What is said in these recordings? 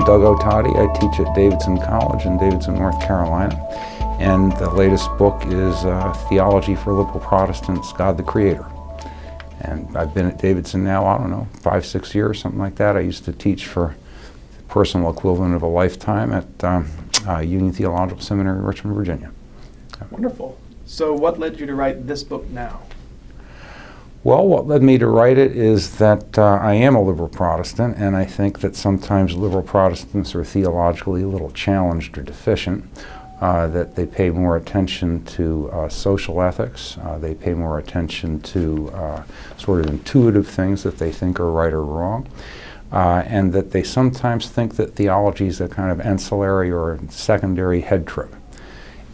Doug Ottati. I teach at Davidson College in Davidson, North Carolina. And the latest book is Theology for Liberal Protestants, God the Creator. And I've been at Davidson now, I don't know, 5, 6 years, something like that. I used to teach for the personal equivalent of a lifetime at Union Theological Seminary in Richmond, Virginia. Wonderful. So what led you to write this book now? Well, what led me to write it is that I am a liberal Protestant, and I think that sometimes liberal Protestants are theologically a little challenged or deficient, that they pay more attention to social ethics, they pay more attention to sort of intuitive things that they think are right or wrong, and that they sometimes think that theology is a kind of ancillary or secondary head trip.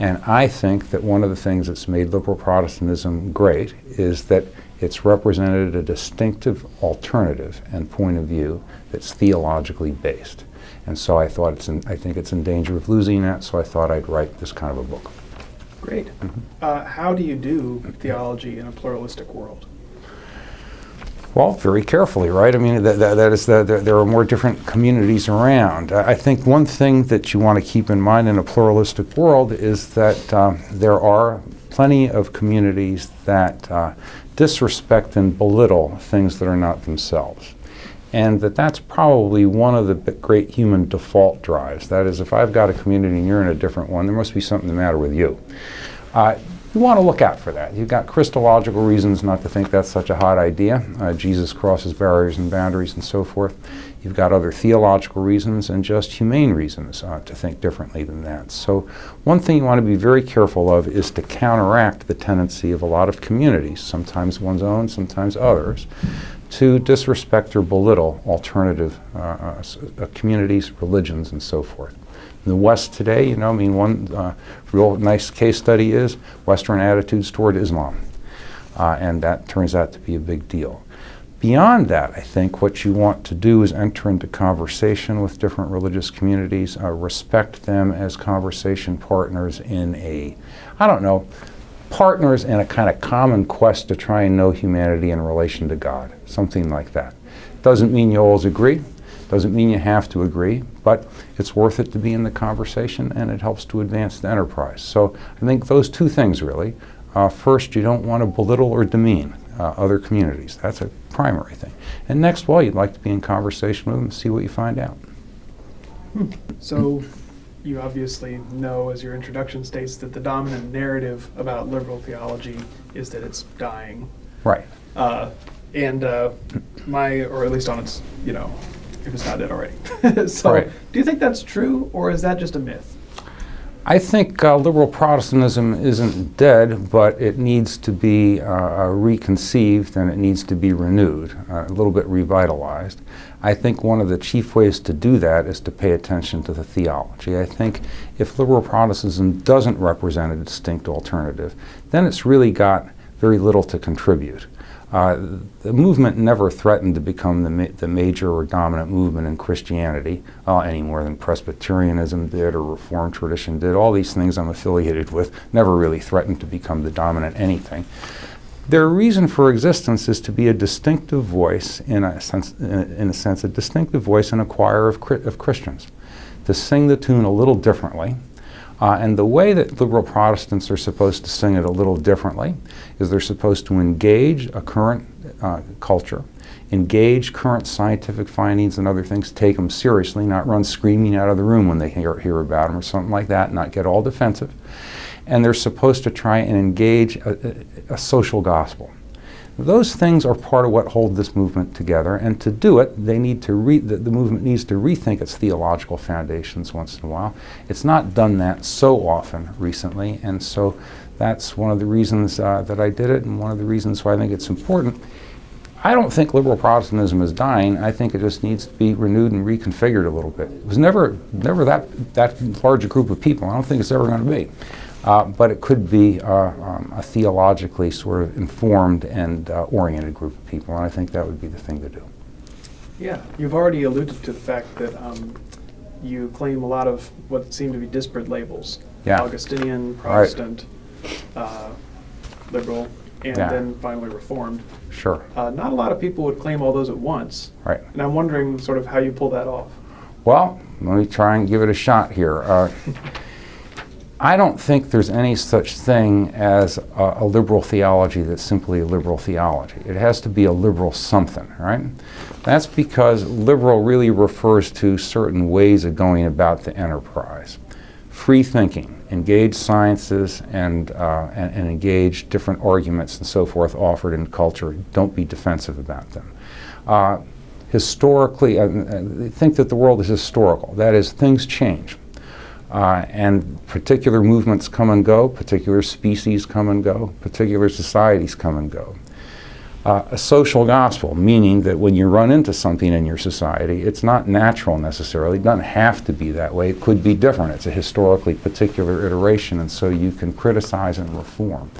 And I think that one of the things that's made liberal Protestantism great is that it's represented a distinctive alternative and point of view that's theologically based. And so I thought I think it's in danger of losing that, so I thought I'd write this kind of a book. Great. How do you do theology in a pluralistic world? Well, very carefully, right? I mean, there are more different communities around. I think one thing that you want to keep in mind in a pluralistic world is that there are plenty of communities that disrespect and belittle things that are not themselves. And that's probably one of the great human default drives. That is, if I've got a community and you're in a different one, there must be something the matter with you. You want to look out for that. You've got Christological reasons not to think that's such a hot idea. Jesus crosses barriers and boundaries and so forth. You've got other theological reasons and just humane reasons to think differently than that. So one thing you want to be very careful of is to counteract the tendency of a lot of communities, sometimes one's own, sometimes others, to disrespect or belittle alternative communities, religions, and so forth. In the West today, you know, I mean, one real nice case study is Western attitudes toward Islam, and that turns out to be a big deal. Beyond that, I think what you want to do is enter into conversation with different religious communities, respect them as conversation partners in partners in a kind of common quest to try and know humanity in relation to God, something like that. Doesn't mean you always agree, doesn't mean you have to agree, but it's worth it to be in the conversation and it helps to advance the enterprise. So I think those two things really. First, you don't want to belittle or demean other communities. That's a primary thing. And next, well, you'd like to be in conversation with them and see what you find out. So you obviously know, as your introduction states, that the dominant narrative about liberal theology is that it's dying. Right. Or at least on its, if it's not dead already. So right. Do you think that's true, or is that just a myth? I think liberal Protestantism isn't dead, but it needs to be reconceived and it needs to be renewed, a little bit revitalized. I think one of the chief ways to do that is to pay attention to the theology. I think if liberal Protestantism doesn't represent a distinct alternative, then it's really got very little to contribute. The movement never threatened to become the major or dominant movement in Christianity any more than Presbyterianism did or Reformed tradition did. All these things I'm affiliated with never really threatened to become the dominant anything. Their reason for existence is to be a distinctive voice, in a sense, a distinctive voice in a choir of Christians, to sing the tune a little differently. And the way that liberal Protestants are supposed to sing it a little differently is they're supposed to engage a current culture, engage current scientific findings and other things, take them seriously, not run screaming out of the room when they hear about them or something like that, not get all defensive. And they're supposed to try and engage a social gospel. Those things are part of what hold this movement together, and to do it, they need to the movement needs to rethink its theological foundations once in a while. It's not done that so often recently, and so that's one of the reasons that I did it, and one of the reasons why I think it's important. I don't think liberal Protestantism is dying. I think it just needs to be renewed and reconfigured a little bit. It was never that large a group of people. I don't think it's ever going to be. But it could be a theologically sort of informed and oriented group of people, and I think that would be the thing to do. Yeah, you've already alluded to the fact that you claim a lot of what seem to be disparate labels. Yeah. Augustinian, Protestant, liberal, and Yeah. then finally Reformed. Sure. Not a lot of people would claim all those at once. Right. And I'm wondering sort of how you pull that off. Well, let me try and give it a shot here. I don't think there's any such thing as a liberal theology that's simply a liberal theology. It has to be a liberal something, right? That's because liberal really refers to certain ways of going about the enterprise. Free thinking, engage sciences and engage different arguments and so forth offered in culture. Don't be defensive about them. Historically, think that the world is historical. That is, things change. And particular movements come and go, particular species come and go, particular societies come and go. A social gospel, meaning that when you run into something in your society, it's not natural necessarily. It doesn't have to be that way. It could be different. It's a historically particular iteration, and so you can criticize and reform.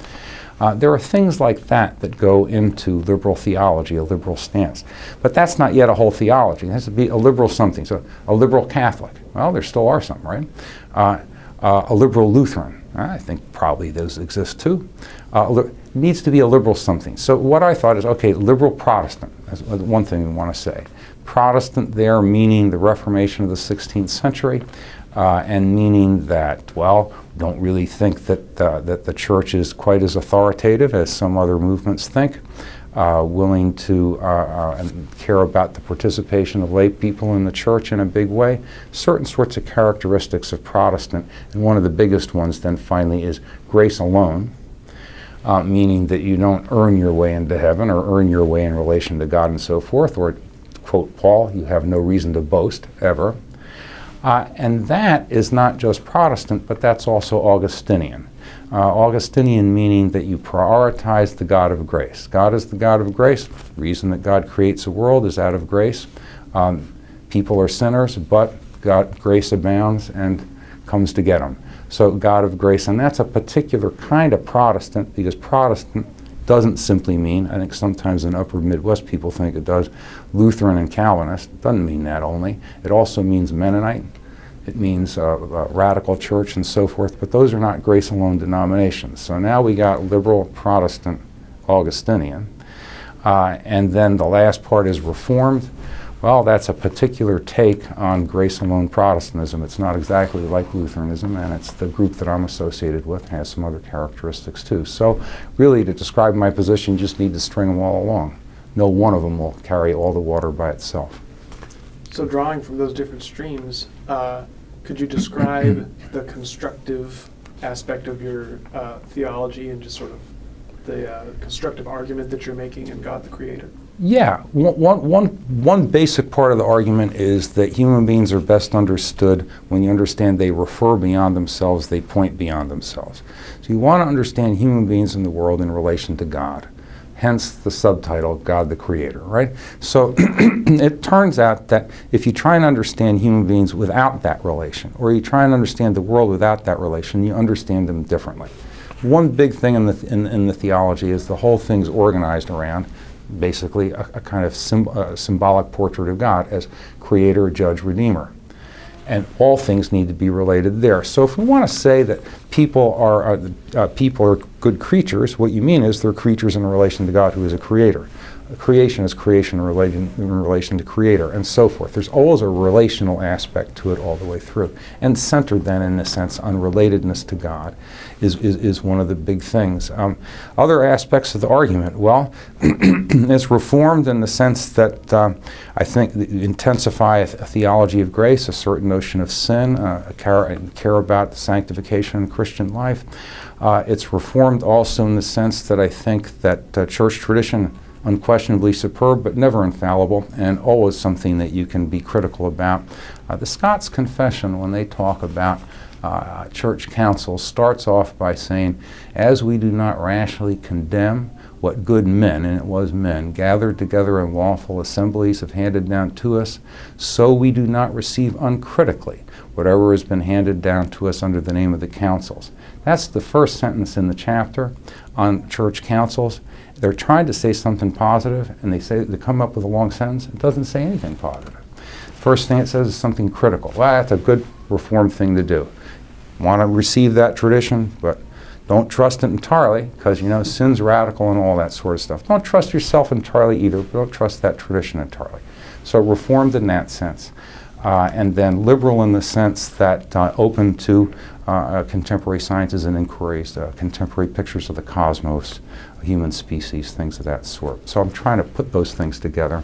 There are things like that that go into liberal theology, a liberal stance. But that's not yet a whole theology. It has to be a liberal something. So a liberal Catholic. Well, there still are some, right? A liberal Lutheran. I think probably those exist too. Needs to be a liberal something. So what I thought is, okay, liberal Protestant. That's one thing we want to say. Protestant there meaning the Reformation of the 16th century. And meaning that, well, don't really think that the church is quite as authoritative as some other movements think, willing to care about the participation of lay people in the church in a big way. Certain sorts of characteristics of Protestant, and one of the biggest ones then finally is grace alone, meaning that you don't earn your way into heaven or earn your way in relation to God and so forth, or, quote Paul, you have no reason to boast ever. And that is not just Protestant, but that's also Augustinian. Augustinian meaning that you prioritize the God of grace. God is the God of grace. The reason that God creates a world is out of grace. People are sinners, but grace abounds and comes to get them. So God of grace, and that's a particular kind of Protestant, because Protestant doesn't simply mean, I think sometimes in upper Midwest people think it does, Lutheran and Calvinist. It doesn't mean that only. It also means Mennonite. It means radical church and so forth, but those are not grace alone denominations. So now we got liberal, Protestant, Augustinian. And then the last part is Reformed. Well, that's a particular take on grace alone Protestantism. It's not exactly like Lutheranism, and it's the group that I'm associated with. It has some other characteristics too. So really, to describe my position, you just need to string them all along. No one of them will carry all the water by itself. So drawing from those different streams, could you describe the constructive aspect of your theology and just sort of the constructive argument that you're making in God the Creator? Yeah, one basic part of the argument is that human beings are best understood when you understand they refer beyond themselves, they point beyond themselves. So you want to understand human beings in the world in relation to God. Hence the subtitle, God the Creator, right? So it turns out that if you try and understand human beings without that relation, or you try and understand the world without that relation, you understand them differently. One big thing in the theology is the whole thing's organized around basically a kind of symbolic portrait of God as Creator, Judge, Redeemer. And all things need to be related there. So if we want to say that people are good creatures, what you mean is they're creatures in relation to God who is a creator. Creation is creation in relation to creator, and so forth. There's always a relational aspect to it all the way through. And centered then, in a sense, on relatedness to God is one of the big things. Other aspects of the argument, well, it's reformed in the sense that I think intensify a theology of grace, a certain notion of sin, care about the sanctification in Christian life. It's reformed also in the sense that I think that church tradition, unquestionably superb, but never infallible, and always something that you can be critical about. The Scots Confession, when they talk about church councils, starts off by saying, as we do not rashly condemn what good men, and it was men, gathered together in lawful assemblies have handed down to us, so we do not receive uncritically whatever has been handed down to us under the name of the councils. That's the first sentence in the chapter on church councils. They're trying to say something positive, and they come up with a long sentence. It doesn't say anything positive. First thing it says is something critical. Well, that's a good Reformed thing to do. Want to receive that tradition, but don't trust it entirely, because, sin's radical and all that sort of stuff. Don't trust yourself entirely either, but don't trust that tradition entirely. So Reformed in that sense. and then liberal in the sense that open to contemporary sciences and inquiries, contemporary pictures of the cosmos, human species, things of that sort. So I'm trying to put those things together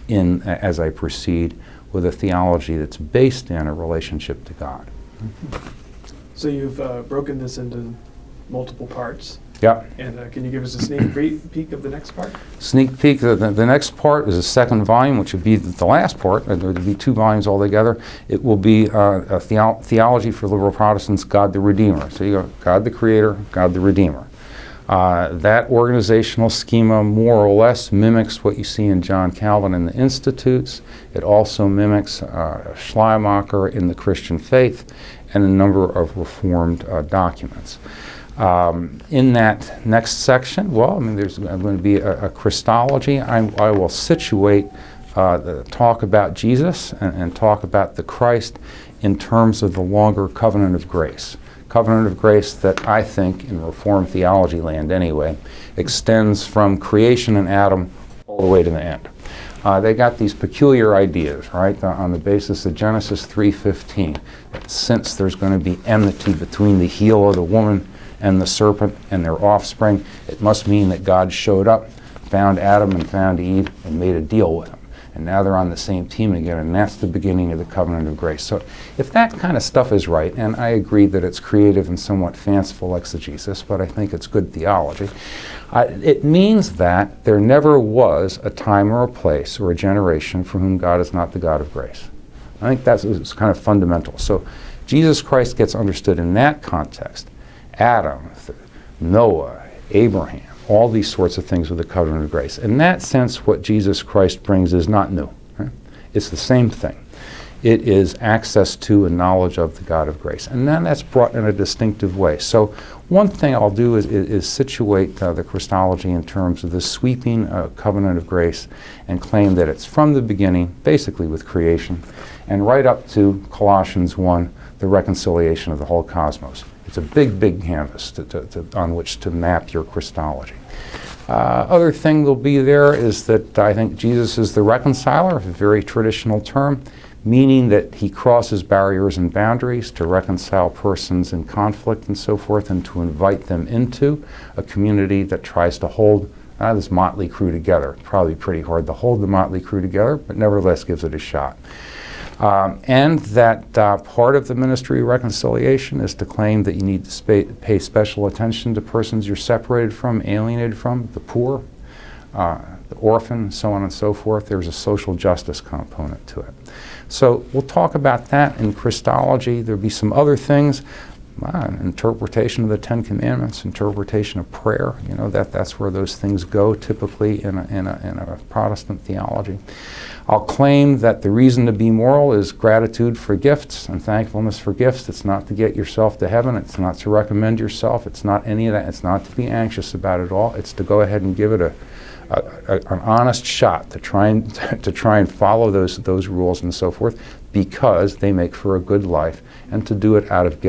in as I proceed with a theology that's based in a relationship to God. So you've broken this into multiple parts. Yeah. And can you give us a sneak peek of the next part? Sneak peek. The next part is a second volume, which would be the last part. There would be 2 volumes altogether. It will be a Theology for Liberal Protestants, God the Redeemer. So you go God the Creator, God the Redeemer. That organizational schema more or less mimics what you see in John Calvin in the Institutes. It also mimics Schleiermacher in the Christian Faith and a number of Reformed documents. In that next section, there's going to be a Christology. I will situate the talk about Jesus and talk about the Christ in terms of the longer covenant of grace. Covenant of grace that I think, in Reformed theology land anyway, extends from creation in Adam all the way to the end. They got these peculiar ideas, right, on the basis of Genesis 3:15, that since there's going to be enmity between the heel of the woman and the serpent and their offspring, it must mean that God showed up, found Adam and found Eve, and made a deal with them. And now they're on the same team again, and that's the beginning of the covenant of grace. So if that kind of stuff is right, and I agree that it's creative and somewhat fanciful exegesis, but I think it's good theology, it means that there never was a time or a place or a generation for whom God is not the God of grace. I think it's kind of fundamental. So Jesus Christ gets understood in that context. Adam, Noah, Abraham, all these sorts of things with the covenant of grace. In that sense, what Jesus Christ brings is not new. Right? It's the same thing. It is access to and knowledge of the God of grace. And then that's brought in a distinctive way. So one thing I'll do is situate the Christology in terms of the sweeping covenant of grace and claim that it's from the beginning, basically with creation, and right up to Colossians 1, the reconciliation of the whole cosmos. It's a big, big canvas on which to map your Christology. Other thing that'll be there is that I think Jesus is the reconciler, a very traditional term, meaning that he crosses barriers and boundaries to reconcile persons in conflict and so forth, and to invite them into a community that tries to hold this motley crew together. Probably pretty hard to hold the motley crew together, but nevertheless gives it a shot. And that part of the ministry of reconciliation is to claim that you need to pay special attention to persons you're separated from, alienated from, the poor, the orphan, so on and so forth. There's a social justice component to it. So we'll talk about that in Christology. There'll be some other things, interpretation of the Ten Commandments, interpretation of prayer. You know, that's where those things go typically in a Protestant theology. I'll claim that the reason to be moral is gratitude for gifts and thankfulness for gifts. It's not to get yourself to heaven. It's not to recommend yourself. It's not any of that. It's not to be anxious about it all. It's to go ahead and give it an honest shot to try and follow those rules and so forth, because they make for a good life, and to do it out of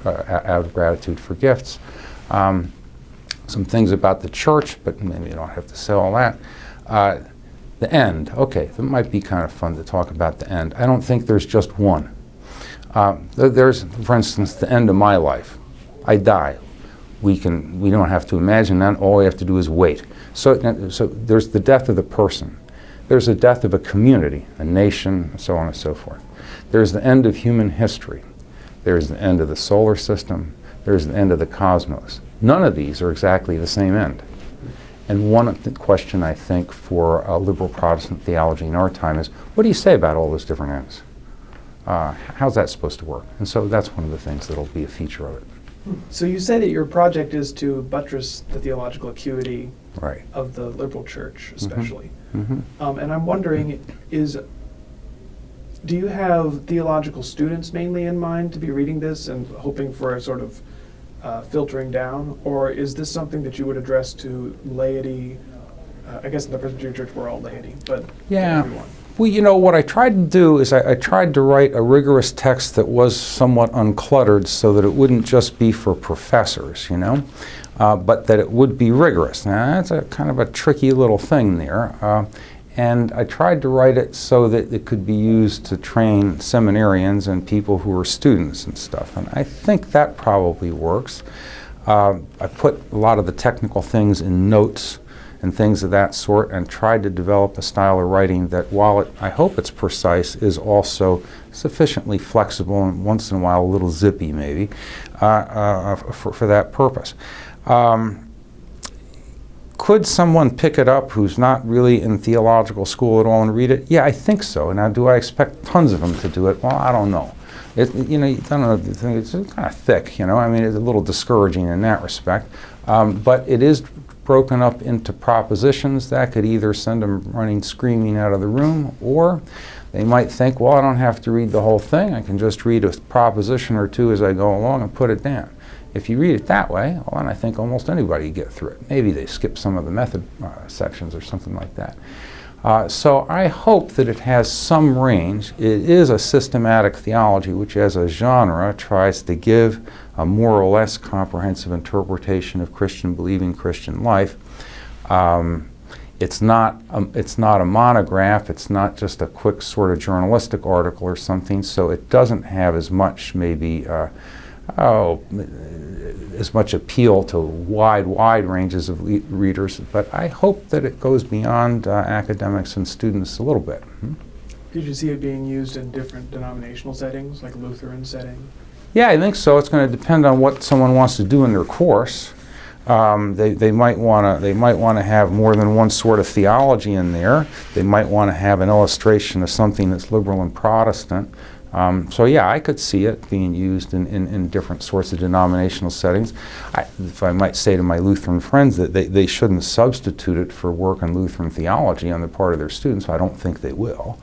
out of gratitude for gifts. Some things about the church, but maybe you don't have to say all that. The end. Okay, that might be kind of fun to talk about the end. I don't think there's just one. There's, for instance, the end of my life. I die. We don't have to imagine that. All we have to do is wait. So there's the death of the person. There's the death of a community, a nation, so on and so forth. There's the end of human history. There's the end of the solar system. There's the end of the cosmos. None of these are exactly the same end. And one question, I think, for liberal Protestant theology in our time is, what do you say about all those different ends? How's that supposed to work? And so that's one of the things that'll be a feature of it. So you say that your project is to buttress the theological acuity right. of the liberal church, especially. Mm-hmm. And I'm wondering, do you have theological students mainly in mind to be reading this and hoping for a sort of filtering down, or is this something that you would address to laity? I guess in the Presbyterian Church we're all laity, but yeah. Everyone. Well, you know, what I tried to do is I tried to write a rigorous text that was somewhat uncluttered so that it wouldn't just be for professors, you know, but that it would be rigorous. Now, that's a kind of a tricky little thing there. And I tried to write it so that it could be used to train seminarians and people who are students and stuff. And I think that probably works. I put a lot of the technical things in notes and things of that sort, and tried to develop a style of writing that, while I hope it's precise, is also sufficiently flexible and once in a while a little zippy maybe for that purpose. Could someone pick it up who's not really in theological school at all and read it? Yeah, I think so. Now, do I expect tons of them to do it? Well, I don't know. You don't know, it's kind of thick, I mean, it's a little discouraging in that respect. But it is broken up into propositions that could either send them running screaming out of the room, or they might think, well, I don't have to read the whole thing. I can just read a proposition or two as I go along and put it down. If you read it that way, well, then I think almost anybody can get through it. Maybe they skip some of the method sections or something like that. So I hope that it has some range. It is a systematic theology, which as a genre tries to give a more or less comprehensive interpretation of Christian believing Christian life. It's not a monograph. It's not just a quick sort of journalistic article or something, so it doesn't have as much maybe as much appeal to wide ranges of readers, but I hope that it goes beyond academics and students a little bit. Did you see it being used in different denominational settings, like Lutheran setting? Yeah, I think so. It's going to depend on what someone wants to do in their course. They might want to have more than one sort of theology in there. They might want to have an illustration of something that's liberal and Protestant. So yeah, I could see it being used in different sorts of denominational settings. If I might say to my Lutheran friends that they shouldn't substitute it for work in Lutheran theology on the part of their students. I don't think they will.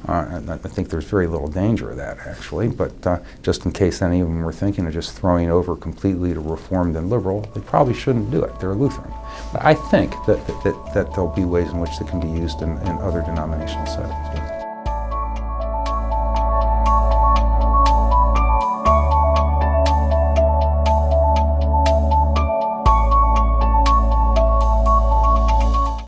And I think there's very little danger of that, actually, but just in case any of them were thinking of just throwing over completely to Reformed and liberal, they probably shouldn't do it. They're Lutheran. But I think that there'll be ways in which they can be used in other denominational settings. Yeah.